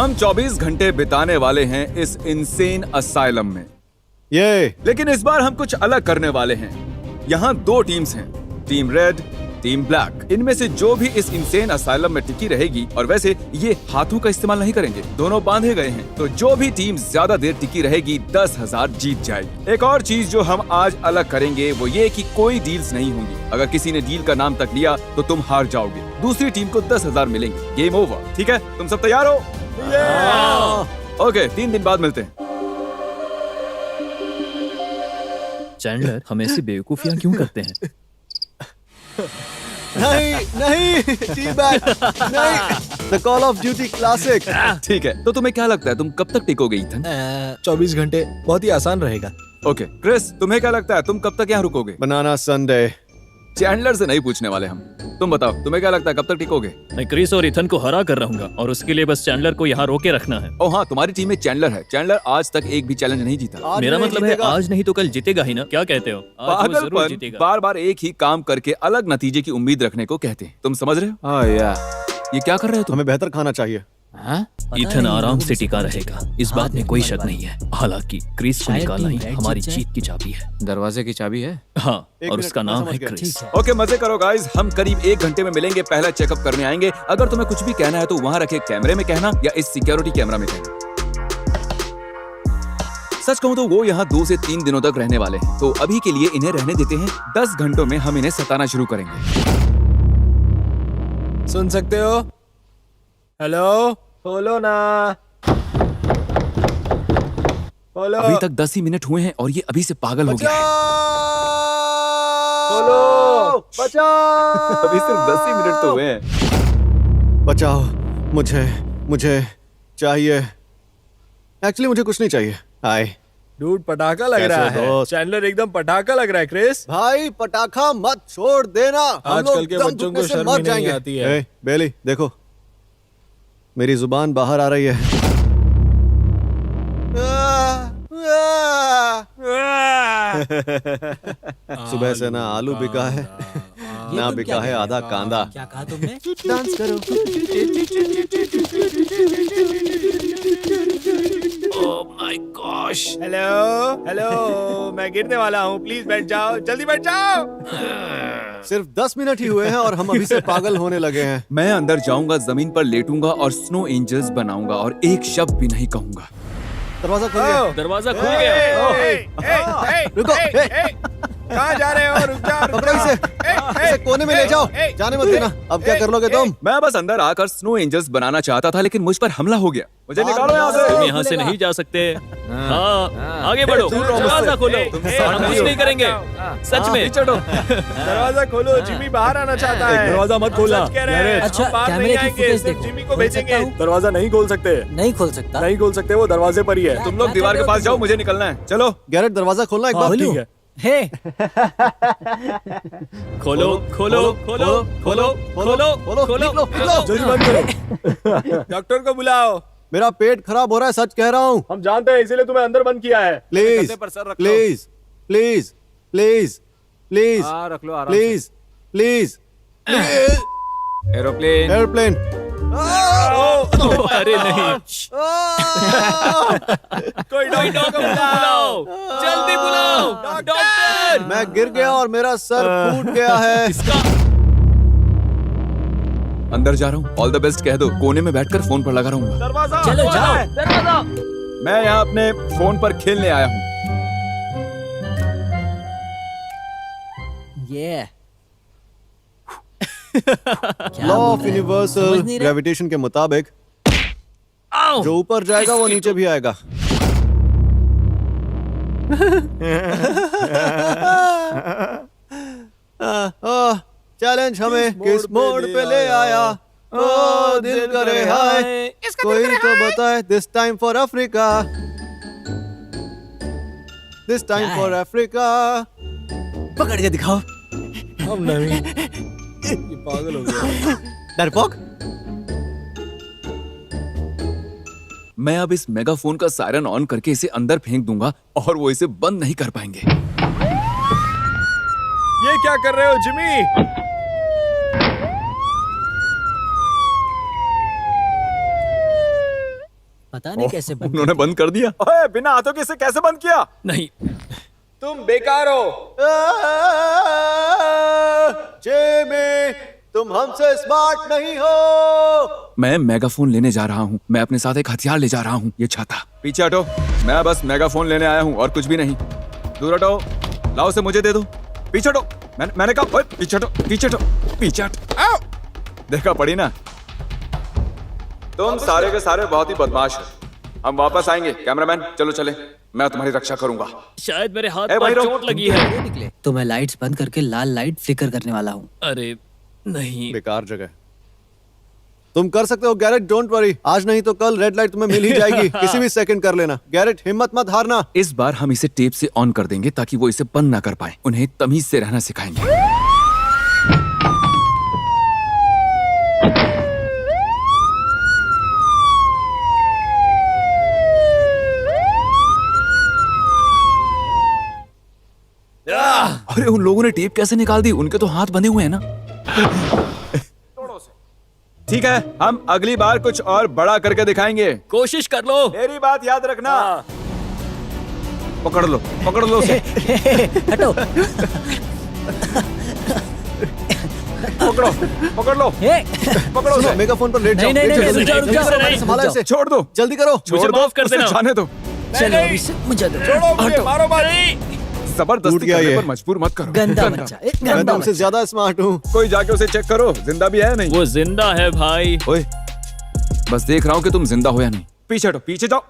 हम 24 घंटे बिताने वाले हैं इस इंसेन असाइलम में। ये लेकिन इस बार हम कुछ अलग करने वाले हैं। यहाँ 2 टीम्स हैं, टीम रेड, टीम ब्लैक। इनमें से जो भी इस इंसेन असाइलम में टिकी रहेगी, और वैसे ये हाथों का इस्तेमाल नहीं करेंगे, दोनों बांधे गए हैं, तो जो भी टीम ज्यादा देर टिकी रहेगी 10,000 जीत जाएगी। एक और चीज जो हम आज अलग करेंगे वो ये कि कोई डील्स नहीं होंगी। अगर किसी ने डील का नाम तक लिया तो तुम हार जाओगे, दूसरी टीम को 10,000 मिलेंगे। गेम ओवर, ठीक है? तुम सब तैयार हो? ओके, 3 दिन बाद मिलते हैं। चैंडलर, हम ऐसी बेवकूफियां क्यों करते हैं? नहीं, टी-बैग, नहीं, the call of duty classic. ठीक है, तो तुम्हें क्या लगता है तुम कब तक टिकोगे ईथन? 24 घंटे बहुत ही आसान रहेगा। ओके, क्रिस, तुम्हें क्या लगता है तुम कब तक यहाँ रुकोगे? बनाना संडे। चैंडलर से नहीं पूछने वाले हम। तुम बताओ, तुम्हें क्या लगता है कब तक टिकोगे? मैं क्रिस और इथन को हरा कर रहूंगा और उसके लिए बस चैंडलर को यहाँ रोके रखना है। ओह हाँ, तुम्हारी टीम में चैंडलर है। चैंडलर आज तक एक भी चैलेंज नहीं जीता। मेरा मतलब है आज नहीं तो कल जीतेगा ही ना। क्या कहते हो? आज वो जरूर पागलपन जीतेगा। बार बार एक ही काम करके अलग नतीजे की उम्मीद रखने को कहते हैं। तुम समझ रहे हो? ये क्या कर रहे हो तुम? हमें बेहतर खाना चाहिए। इथन आराम से टिका रहेगा, इस बात में कोई शक नहीं है। हालांकि क्रिस को निकालना ही हमारी जीत की चाबी है। दरवाजे की चाबी है? हाँ, एक और मिनट, उसका मैं नाम समझ है गया। क्रिस। ओके, मजे करो गाइस। हम करीब 1 घंटे में मिलेंगे, पहला चेकअप करने आएंगे। अगर तुम्हें कुछ भी कहना है तो वहाँ रखे कैमरे में कहना या इस सिक्योरिटी कैमरा में कहना। सच कहूँ तो वो यहाँ 2 से 3 दिनों तक रहने वाले हैं, तो अभी के लिए इन्हें रहने देते हैं। 10 घंटों में हम इन्हें सताना शुरू करेंगे। सुन सकते हो? हेलो, खोलो ना, खोलो। अभी तक 10 ही मिनट हुए हैं और ये अभी से पागल हो गया है। खोलो, बचाओ। अभी सिर्फ 10 ही मिनट तो हुए हैं। बचाओ, मुझे चाहिए। एक्चुअली मुझे कुछ नहीं चाहिए। हाय डूड, पटाखा लग कैसे रहा हो है। दोस्त? चैंडलर एकदम पटाखा लग रहा है। क्रिस, भाई, पटाखा मत छोड़ देना। हम आजकल लोग के दम बच्चों घुटने को से शर्म मर ही नहीं जाएंगे। आती है। ए, बेली, देखो, मेरी जुबान बाहर आ रही है। सुबह से ना आलू बिका है, ना बिका है आधा कांदा। क्या कहा तुमने? डांस करो। Oh my gosh. हेलो, मैं गिरने वाला हूँ। प्लीज बैठ जाओ, जल्दी बैठ जाओ। सिर्फ 10 मिनट ही हुए हैं और हम अभी से पागल होने लगे हैं। मैं अंदर जाऊंगा, जमीन पर लेटूंगा और स्नो एंजल्स बनाऊंगा और एक शब्द भी नहीं कहूंगा। दरवाजा खोल गया। दरवाजा खुल गया। रुको, कहाँ जा रहे हो? रुक जाओ, रुक पकड़ो जाओ। इसे कोने में ले जाओ, जाने मत देना। अब क्या कर लोगे तुम? मैं बस अंदर आकर स्नो एंजल्स बनाना चाहता था, लेकिन मुझ पर हमला हो गया। मुझे निकालो यहाँ तुम से। यहाँ से नहीं जा सकते। हाँ, आगे बढ़ो, दरवाजा खोलो। हम कुछ नहीं करेंगे, सच में। दरवाजा खोलो, जिमी बाहर आना चाहता है। दरवाजा मत खोलना। सच कह रहे हैं। अच्छा, हम बाहर कैमरे नहीं की आएंगे, फुटेज सिर्फ देखो। जिमी को खोल भेजेंगे। सकता हूँ? दरवाजा नहीं खोल सकते, नहीं खोल सकता। नहीं खोल सकते, वो दरवाजे पर ही है। तुम लोग दीवार के पास जाओ, मुझे निकलना है। चलो। गैरेट, दरवाजा खोलना एक बार। ठीक है। हे, खोलो खोलो खोलो खोलो खोलो खोलो निकलो। जल्दी बंद करो। डॉक्टर को बुलाओ। मेरा पेट खराब हो रहा है, सच कह रहा हूँ। हम जानते हैं, इसीलिए तुम्हें अंदर बंद किया है। प्लीज कंधे पर सर रख लो। प्लीज प्लीज प्लीज प्लीज रख लो आराम से। Please please. एरोप्लेन। एयरप्लेन। अरे नहीं, कोई डॉक्टर को बुलाओ। जल्दी बुलाओ डॉक्टर। मैं गिर गया और मेरा सर फूट गया है। अंदर जा रहा हूँ, ऑल द बेस्ट कह दो। कोने में बैठकर फोन पर लगा रहूंगा। दरवाजा चलो जाओ। मैं यहाँ अपने फोन पर खेलने आया हूँ। ये लॉ ऑफ यूनिवर्सल समझ नहीं रहे? ग्रेविटेशन के मुताबिक जो ऊपर जाएगा वो नीचे भी आएगा। चैलेंज हमें किस मोड़ पे ले आया? ओ दिल करे हाय, कोई तो बताए। This time for Africa, this time क्या फॉर है? अफ्रीका। पकड़ के दिखाओ। हम नहीं, ये पागल हो गया। डरपोक, मैं अब इस मेगाफोन का सायरन ऑन करके इसे अंदर फेंक दूंगा और वो इसे बंद नहीं कर पाएंगे। ये क्या कर रहे हो जिमी? पता नहीं कैसे बंद उन्होंने बंद कर दिया। ओए, बिना हाथों के इसे कैसे बंद किया? नहीं, तुम बेकार हो। जेमी, तुम हमसे स्मार्ट नहीं हो। मैं मेगाफोन लेने जा रहा हूँ। मैं अपने साथ एक हथियार ले जा रहा हूँ, ये छाता। पीछे हटो, मैं बस मेगाफोन लेने आया हूँ और कुछ भी नहीं। दूर हटो, लाओ उसे मुझे दे दो। पीछे हटो, मैंने कहा ओए, पीछे हटो, पीछे हटो, पीछे हट। आओ! देखा पड़ी ना। तुम सारे के सारे बहुत ही बदमाश हो। हम वापस आएंगे। कैमरामैन चलो चले, मैं तुम्हारी रक्षा करूंगा। शायद मेरे हाथ ए, भाई पर रुक। चोट लगी है। निकले तो मैं लाइट्स बंद करके लाल लाइट फ्लिकर करने वाला हूँ। अरे नहीं, बेकार जगह। तुम कर सकते हो गैरेट, डोंट वरी। आज नहीं तो कल रेड लाइट तुम्हें मिल ही जाएगी। किसी भी सेकंड कर लेना। गैरेट, हिम्मत मत हारना। इस बार हम इसे टेप से ऑन कर देंगे ताकि वो इसे बंद ना कर पाए। उन्हें तमीज से रहना सिखाएंगे। अरे उन लोगों ने टेप कैसे निकाल दी? उनके तो हाथ बंधे हुए हैं ना। ठीक है, हम अगली बार कुछ और बड़ा करके दिखाएंगे। कोशिश कर लो। मेरी बात याद रखना। पकड़ लो, पकड़ लो उसे। हटो। पकड़ो, पकड़ लो, ए, पकड़ो उसे। मेगाफोन पर लेट जाओ। नहीं, नहीं, लेट नहीं, जाओ, रुक जाओ, जल्दी करो, नहीं, संभालो रुक इसे। छोड़ दो, जल्दी करो। मुझे छोड़ दो, माफ कर उसे देना। जाने दो। चलो अभी से मुझे दो। छोड़ो मुझे, मारो मत। टूट जबरदस्ती गया करने ये। पर मजबूर मत करो। गंदा बच्चा, एक मैं गंदा तुमसे बच्चा। ज्यादा स्मार्ट हूँ। कोई जाके उसे चेक करो, जिंदा भी है नहीं। वो जिंदा है भाई। ओए, बस देख रहा हूँ कि तुम जिंदा हो या नहीं। पीछे हटो, पीछे जाओ।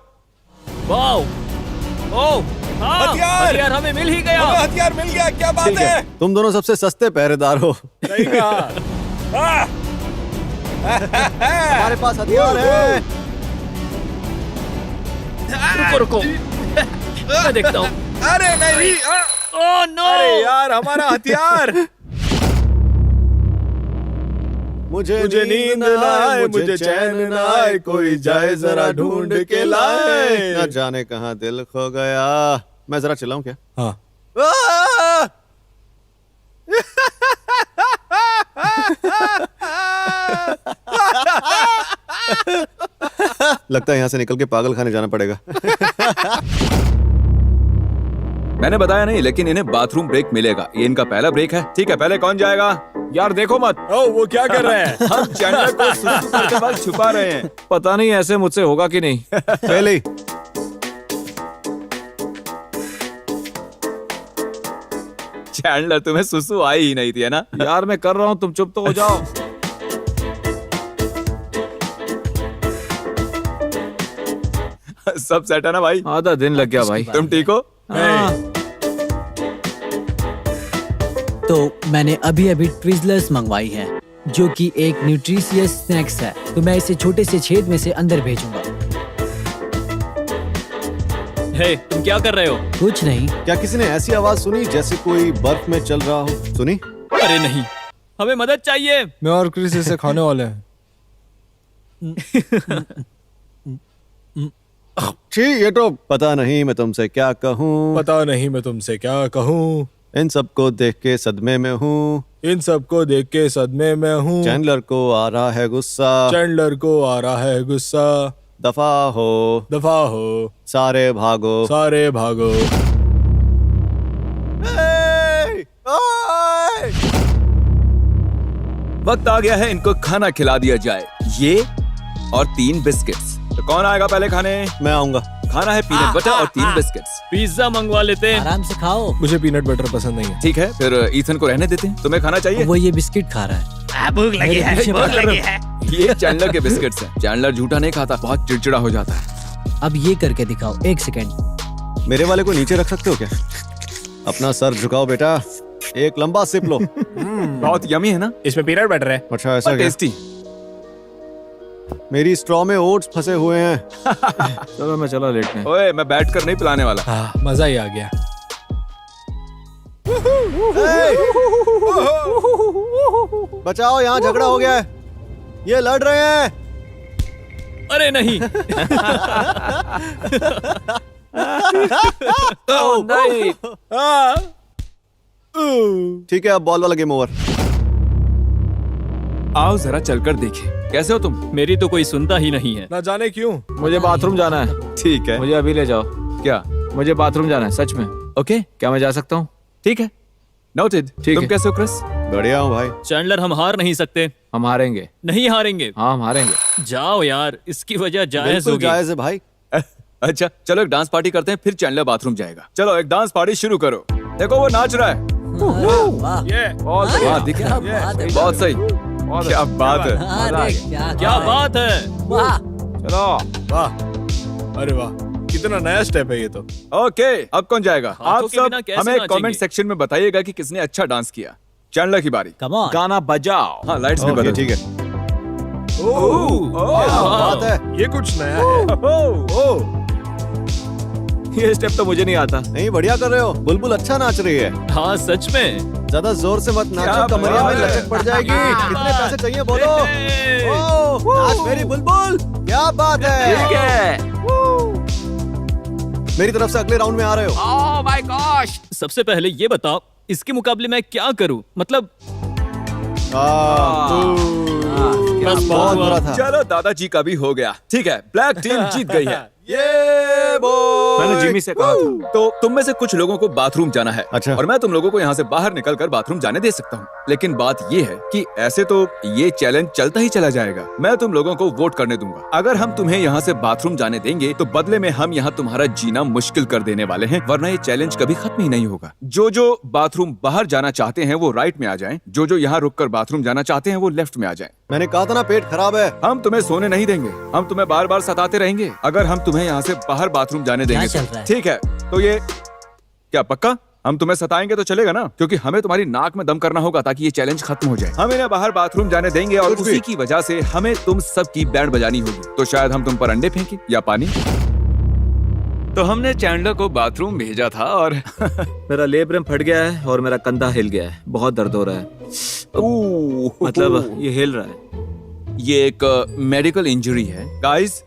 वाओ, ओ, हाँ, हथियार! हथियार हमें मिल ही गया। हमें हथियार मिल गया, क्या बात है? तुम दोनों सबसे सस्ते पहरेदार हो। सही कहा। हमारे पास हथियार है। रुको रुको, मैं देखता हूँ। अरे नहीं, ओह नो, अरे यार, हमारा हथियार। मुझे नींद ना आए, मुझे चैन ना आए, कोई जाए जरा ढूंढ के लाए। न जाने कहाँ दिल खो गया। मैं जरा चिल्लाऊं क्या? हाँ। लगता है यहाँ से निकल के पागल खाने जाना पड़ेगा। मैंने बताया नहीं, लेकिन इन्हें बाथरूम ब्रेक मिलेगा। ये इनका पहला ब्रेक है। ठीक है, पहले कौन जाएगा? यार देखो मत। ओ, वो क्या कर रहे हैं? हम चैंडलर को सुसु करके बाद छुपा रहे हैं। पता नहीं ऐसे मुझसे होगा कि नहीं। पहले ही। चैंडलर, तुम्हें सुसु आई ही नहीं थी, है ना? यार मैं कर रहा हूँ, तुम चुप तो हो जाओ। सब सेट है ना भाई? आधा दिन लग गया भाई। तुम ठीक हो? तो मैंने अभी अभी ट्विज़लर्स मंगवाई है, जो कि एक न्यूट्रिशियस स्नैक्स है। तो मैं इसे छोटे से छेद में से अंदर भेजूंगा। हे, तुम क्या कर रहे हो? कुछ नहीं। क्या किसी ने ऐसी आवाज सुनी जैसे कोई बर्फ में चल रहा हो? सुनी? अरे नहीं, हमें मदद चाहिए। मैं और क्रिस इसे खाने वाले हैं। छी, ये तो पता नहीं मैं तुमसे क्या कहूँ। पता नहीं मैं तुमसे क्या कहूँ। इन सबको देख के सदमे में हूँ। इन सबको देख के सदमे में हूँ। चैंडलर को आ रहा है गुस्सा। चैंडलर को आ रहा है गुस्सा। दफा हो, दफा हो, सारे भागो। सारे भागो। वक्त आ गया है इनको खाना खिला दिया जाए। ये और 3 बिस्किट्स। तो कौन आएगा पहले खाने? मैं आऊंगा। खाना है पीनट बटर और 3 बिस्किट्स। पिज्जा मंगवा लेते हैं। आराम से खाओ। मुझे पीनट बटर पसंद नहीं है। ठीक है, फिर ईथन को रहने देते हैं। तुम्हें खाना चाहिए? वो ये बिस्किट खा रहा है। भूख लगी है, भूख लगी है। ये चैंडलर के बिस्किट्स हैं। चैंडलर झूठा नहीं खाता, बहुत चिड़चिड़ा हो जाता है। अब ये करके दिखाओ, 1 सेकेंड। मेरे वाले को नीचे रख सकते हो क्या? अपना सर झुकाओ बेटा। एक लंबा सिप लो। बहुत यमी है ना? इसमें पीनट बटर है। अच्छा, ऐसा क्या? टेस्टी। मेरी स्ट्रॉ में ओट्स फंसे हुए हैं। चलो मैं चला लेटने। ओए, मैं बैठ कर नहीं पिलाने वाला। हाँ, मजा ही आ गया। बचाओ, यहाँ झगड़ा हो गया है। ये लड़ रहे हैं। अरे नहीं। ओह नहीं। ठीक है, अब बॉल वाला गेम ओवर। आओ जरा चलकर देखें। कैसे हो तुम? मेरी तो कोई सुनता ही नहीं है। ना जाने क्यों। मुझे बाथरूम जाना है। ठीक है। मुझे अभी ले जाओ। क्या? मुझे बाथरूम जाना है सच में। ओके, क्या मैं जा सकता हूँ? ठीक है। नोटेड। ठीक तुम है। कैसे हो क्रिस? बढ़िया हूँ भाई। चैंडलर, हम हार नहीं सकते। हम हारेंगे। नहीं हारेंगे। हाँ हम हारेंगे। जाओ यार, इसकी वजह जायज बिल्कुल होगी। जायज है भाई। अच्छा चलो एक डांस पार्टी करते हैं, फिर चैंडलर बाथरूम जाएगा। चलो एक डांस पार्टी शुरू करो। देखो वो नाच रहा है। ये हाँ दिख रहा है। बहुत सही। क्या बात है। क्या बात है। चलो। वाह, अरे वाह, कितना नया स्टेप है ये तो। ओके, अब कौन जाएगा? हाथों आप के सब बिना कैसे हमें नाचेंगे? कमेंट सेक्शन में बताइएगा कि किसने अच्छा डांस किया। चैंडलर की बारी। Come on. गाना बजाओ। हाँ लाइट्स भी ओके बदल। ठीक है। ओह, बात है। ये कुछ नया है। ये स्टेप तो मुझे नहीं आता। नहीं बढ़िया कर रहे हो। बुलबुल अच्छा नाच रही है। हाँ सच में। ज्यादा जोर से मत क्या नाचो, कमरिया में बात है। लचक पड़ जाएगी। कितने पैसे चाहिए बोलो। ओह, नाच मेरी बुलबुल। क्या बात है। ठीक है। मेरी तरफ से अगले राउंड में आ रहे हो। Oh my gosh. सबसे पहले ये बताओ, इसके मुकाबले मैं क्या करूं? मतलब बस बहुत बुरा था। चलो दादाजी का भी हो गया। ठीक है, ब्लैक टीम जीत गई है। ये बॉय। मैंने जिमी से कहा था। तो तुम में से कुछ लोगों को बाथरूम जाना है। अच्छा। और मैं तुम लोगों को यहाँ से बाहर निकलकर बाथरूम जाने दे सकता हूँ। लेकिन बात ये है कि ऐसे तो ये चैलेंज चलता ही चला जाएगा। मैं तुम लोगों को वोट करने दूंगा। अगर हम तुम्हें यहाँ से बाथरूम जाने देंगे तो बदले में हम यहाँ तुम्हारा जीना मुश्किल कर देने वाले हैं, वरना ये चैलेंज कभी खत्म ही नहीं होगा। जो बाथरूम बाहर जाना चाहते हैं वो राइट में आ जाएं, जो यहाँ रुक कर बाथरूम जाना चाहते हैं वो लेफ्ट में आ जाएं। मैंने कहा था ना पेट खराब है। हम तुम्हें सोने नहीं देंगे, हम तुम्हें बार बार सताते रहेंगे अगर हम तुम्हें यहाँ से बाहर बाथरूम जाने देंगे चल तो। रहा है? ठीक है, तो ये क्या पक्का? हम तुम्हें सताएंगे तो चलेगा ना? क्योंकि हमें तुम्हारी नाक में दम करना होगा ताकि ये चैलेंज खत्म हो जाए। हम इन्हें बाहर बाथरूम जाने देंगे और कुछ भी। उसी की वजह से हमें तुम सबकी बैंड बजानी होगी। तो शायद हम तुम पर अंडे फेंके या पानी। तो हमने चैंडलर को बाथरूम भेजा था और मेरा लेब्रम फट गया है और मेरा कंधा हिल गया है। बहुत दर्द हो रहा है। मतलब ये हिल रहा है। ये एक मेडिकल इंजरी है गाइस।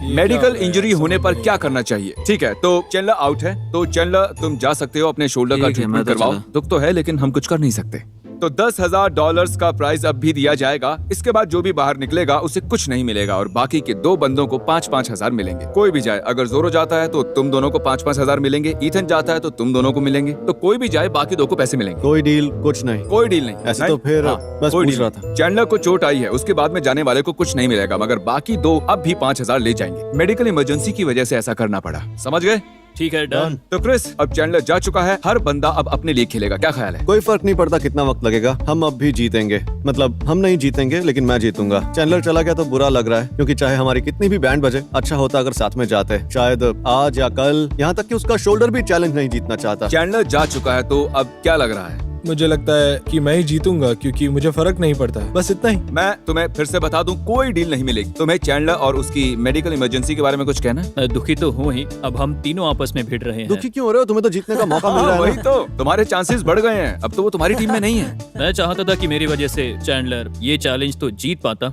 मेडिकल इंजरी होने पर क्या करना चाहिए? ठीक है, तो चैंडलर आउट है, तो चैंडलर तुम जा सकते हो अपने शोल्डर का ठीक है, मैं ट्रीटमेंट तो करवाओ। चला। दुख तो है लेकिन हम कुछ कर नहीं सकते। तो $10,000 का प्राइज अब भी दिया जाएगा। इसके बाद जो भी बाहर निकलेगा उसे कुछ नहीं मिलेगा और बाकी के 2 बंदों को 5-5 हजार मिलेंगे। कोई भी जाए, अगर जोरो जाता है तो तुम दोनों को 5-5 हजार मिलेंगे, ईथन जाता है तो तुम दोनों को मिलेंगे। तो कोई भी जाए, बाकी 2 को पैसे मिलेंगे। कोई डील कुछ नहीं। कोई डील नहीं। ऐसे तो फिर बस कोई पूछ डील रहा नहीं। था। चैंडलर को चोट आई है, उसके बाद में जाने वाले को कुछ नहीं मिलेगा, मगर बाकी 2 अब भी 5,000 ले जाएंगे। मेडिकल इमरजेंसी की वजह से ऐसा करना पड़ा, समझ गए? ठीक है, डन। तो क्रिस, अब चैंडलर जा चुका है, हर बंदा अब अपने लिए खेलेगा। क्या ख्याल है? कोई फर्क नहीं पड़ता कितना वक्त लगेगा, हम अब भी जीतेंगे। मतलब हम नहीं जीतेंगे लेकिन मैं जीतूंगा। चैंडलर चला गया तो बुरा लग रहा है, क्योंकि चाहे हमारी कितनी भी बैंड बजे, अच्छा होता अगर साथ में जाते। शायद आज या कल, यहाँ तक कि उसका शोल्डर भी चैलेंज नहीं जीतना चाहता। चैंडलर जा चुका है, तो अब क्या लग रहा है? मुझे लगता है कि मैं ही जीतूंगा क्योंकि मुझे फर्क नहीं पड़ता है। बस इतना ही। मैं तुम्हें फिर से बता दूं, कोई डील नहीं मिलेगी। तुम्हें चैंडलर और उसकी मेडिकल इमरजेंसी के बारे में कुछ कहना है? दुखी तो हूँ ही। अब हम तीनों आपस में भिड़ रहे हैं। दुखी क्यों हो रहे हो? तुम्हें तो जीतने का मौका मिल रहा है वही ना। तो, तुम्हारे चांसेस बढ़ गए हैं। अब तो वो तुम्हारी टीम में नहीं है। मैं चाहता था कि मेरी वजह से चैंडलर ये चैलेंज तो जीत पाता।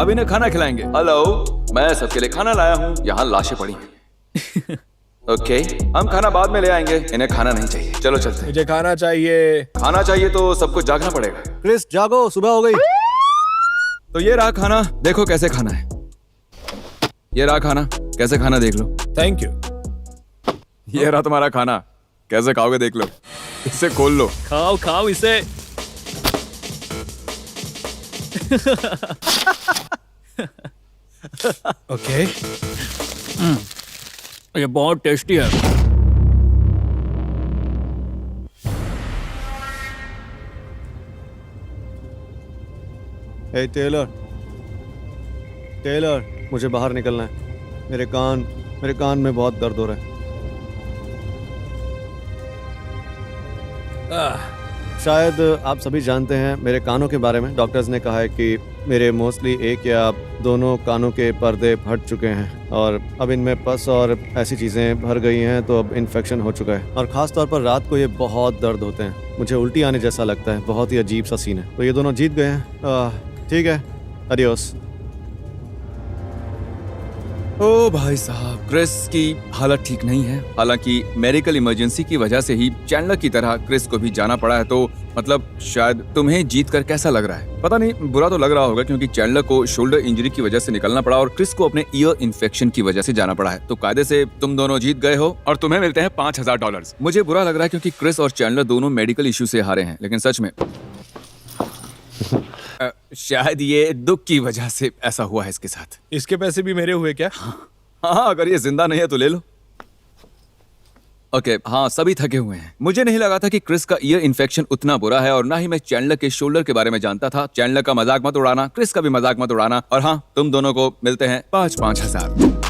अब इन्हें खाना खिलाएंगे। हेलो, मैं सबके लिए खाना लाया हूँ। यहाँ लाशें पड़ी हैं। ओके, हम खाना बाद में ले आएंगे। इन्हें खाना नहीं चाहिए। चलो चलते हैं। मुझे खाना चाहिए। खाना चाहिए तो सबको जागना पड़ेगा। क्रिस जागो, सुबह हो गई। तो ये रहा खाना, देखो कैसे खाना है। ये रहा खाना, कैसे खाना देख लो। Thank you. ये रहा तुम्हारा खाना, कैसे खाओगे देख लो। इसे खोल लो। खाओ खाओ इसे। ओके। ये बहुत टेस्टी है। हे टेलर, टेलर, मुझे बाहर निकलना है। मेरे कान में बहुत दर्द हो रहा है। शायद आप सभी जानते हैं मेरे कानों के बारे में। डॉक्टर्स ने कहा है कि मेरे मोस्टली एक या दोनों कानों के पर्दे फट चुके हैं और अब इनमें पस और ऐसी चीज़ें भर गई हैं, तो अब इन्फेक्शन हो चुका है और ख़ास तौर पर रात को ये बहुत दर्द होते हैं। मुझे उल्टी आने जैसा लगता है। बहुत ही अजीब सा सीन है। तो ये दोनों जीत गए हैं। ठीक है, अडियोस। ओ भाई साहब, क्रिस की हालत ठीक नहीं है। हालांकि मेडिकल इमरजेंसी की वजह से ही चैंडलर की तरह क्रिस को भी जाना पड़ा है, तो मतलब शायद तुम्हें जीत कर कैसा लग रहा है? पता नहीं, बुरा तो लग रहा होगा क्योंकि चैंडलर को शोल्डर इंजरी की वजह से निकलना पड़ा और क्रिस को अपने ईयर इन्फेक्शन की वजह से जाना पड़ा है। तो कायदे से तुम दोनों जीत गए हो और तुम्हें मिलते हैं $5000। मुझे बुरा लग रहा है क्योंकि क्रिस और चैंडलर दोनों मेडिकल इश्यू से हारे हैं, लेकिन सच में शायद ये दुख की वजह से ऐसा हुआ है इसके साथ। इसके पैसे भी मेरे हुए क्या? हाँ, अगर ये जिंदा नहीं है तो ले लो। ओके, हाँ, सभी थके हुए हैं। मुझे नहीं लगा था कि क्रिस का ईयर इन्फेक्शन उतना बुरा है और ना ही मैं चैंडलर के शोल्डर के बारे में जानता था। चैंडलर का मजाक मत उड़ाना, क्रिस का भी मजाक मत उड़ाना। और हाँ, तुम दोनों को मिलते हैं 5-5 हजार।